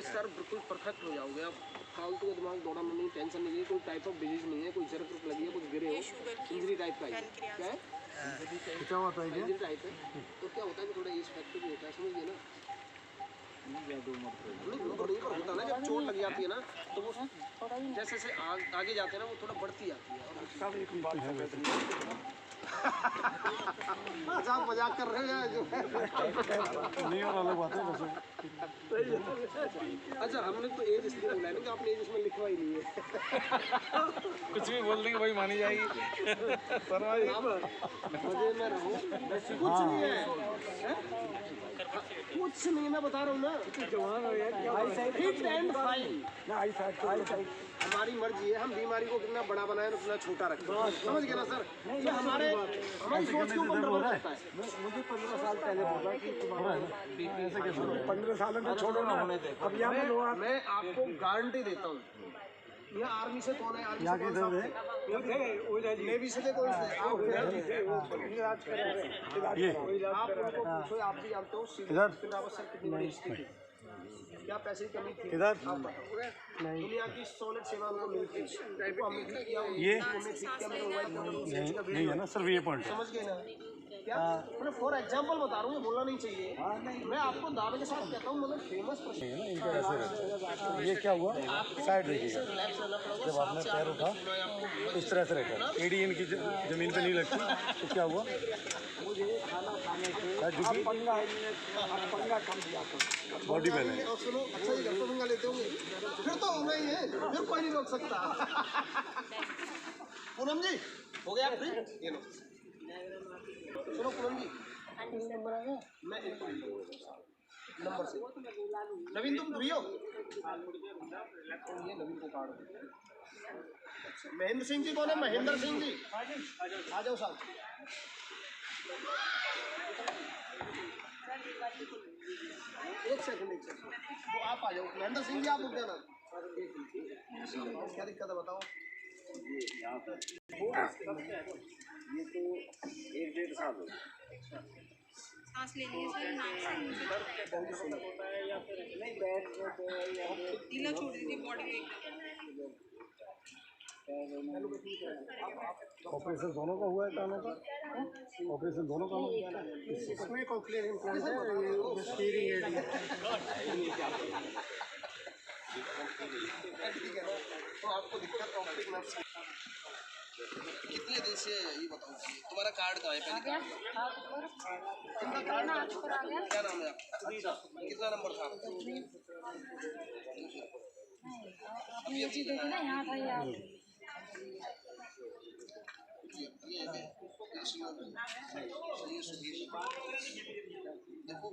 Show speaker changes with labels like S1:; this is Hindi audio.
S1: सर बिल्कुल परफेक्ट हो जाओगे आप। फालतू का दिमाग दौड़ाना नहीं, टेंशन नहीं है, कोई टाइप ऑफ डिजीज नहीं है, कोई जरक लगी है, कुछ गिरे हो, इंजरी टाइप का है। क्या है?
S2: क्या होता है?
S1: इंजरी टाइप है। तो क्या होता है कि थोड़ा एज फैक्टर भी होता है, समझ गए ना? नहीं होता ना, जब चोट लग जाती है ना तो वो जैसे जैसे आगे जाते हैं ना वो थोड़ा बढ़ती जाती है। मजाक मजाक कर रहे हैं जो
S2: नहीं, और अलग बात है वैसे।
S1: अच्छा, हमने तो एज इसलिए बोला है ना कि आपने एज इसमें लिखवा ही नहीं है।
S3: कुछ भी बोल देंगे वही मानी जाएगी।
S1: मजे में रहो, कुछ नहीं है, कुछ नहीं, मैं बता रहा हूँ ना। फिट एंड फाइन, हमारी मर्जी है, हम बीमारी को कितना बड़ा बनाए और कितना छोटा रखें, समझ गए ना सर? ये हमारी सोच के ऊपर निर्भर करता है।
S2: मुझे 15 साल पहले बोला कि तुम्हारा ऐसे कैसे 15 साल में छोड़ो ना होने दे। अब यहाँ
S1: मैं आपको गारंटी देता हूँ, यहाँ आर्मी से कौन है? आर्मी से कौन है? नेवी से कोई आप उनको पूछो, आप भी जानते हो सर कितनी बड़ी हिस्ट्री थी, क्या पैसे की कमी थी,
S2: किधर
S1: दुनिया की सॉलिड सेवा उनको मिलती है।
S2: ये नहीं है ना सर, ये पॉइंट
S1: समझ गए ना? क्या मैं फॉर एग्जाम्पल बता रहा हूँ, ये बोलना नहीं चाहिए। मैं आपको दावे के साथ कहता हूँ, मतलब फेमस
S2: है ना इनका ऐसे रहता है। ये क्या हुआ, साइड देखिएगा, जब आपने पैर उठा इस तरह से रहता है, एडी इनकी जमीन पे नहीं लगती, तो क्या हुआ,
S1: मुझे खाना खाने से पंगा कम दिया करो,
S2: बॉडी पहले।
S1: सुनो, अच्छा ये घर तो पंगा लेते होंगे, फिर तो होना ही है, फिर कोई नहीं रोक सकता। पूनम जी हो गया फ्री? ये लो सुनो पूनम जी, नंबर आ गया, मैं नंबर से नवीन तुम फ्री हो? ये नवीन को काट दो। महेंद्र सिंह जी कौन है? महेंद्र सिंह जी आ जाओ साहब। एक सेकंड वो आप आ जाओ। महेंद्र सिंह जी आप रुक जाना। क्या दिक्कत है बताओ? ये तो 1-1.5 साल हो गया।
S4: सांस ले लीजिए सर, नाक से ढीला छोड़ दीजिए बॉडी को एकदम।
S2: ऑपरेशन दोनों का हुआ है कानों का? ऑपरेशन दोनों का हुआ है?
S1: इसमें कॉक्लियर इम्प्लांट है, तो आपको दिक्कत ऑप्टिक नर्व से कितने दिन से ये बताओ? तुम्हारा कार्ड कहाँ है? पहले कार्ड क्या नाम है आपका? कितना नंबर था?
S4: ये चीज देखिए ना, यहाँ था यार।
S1: देखो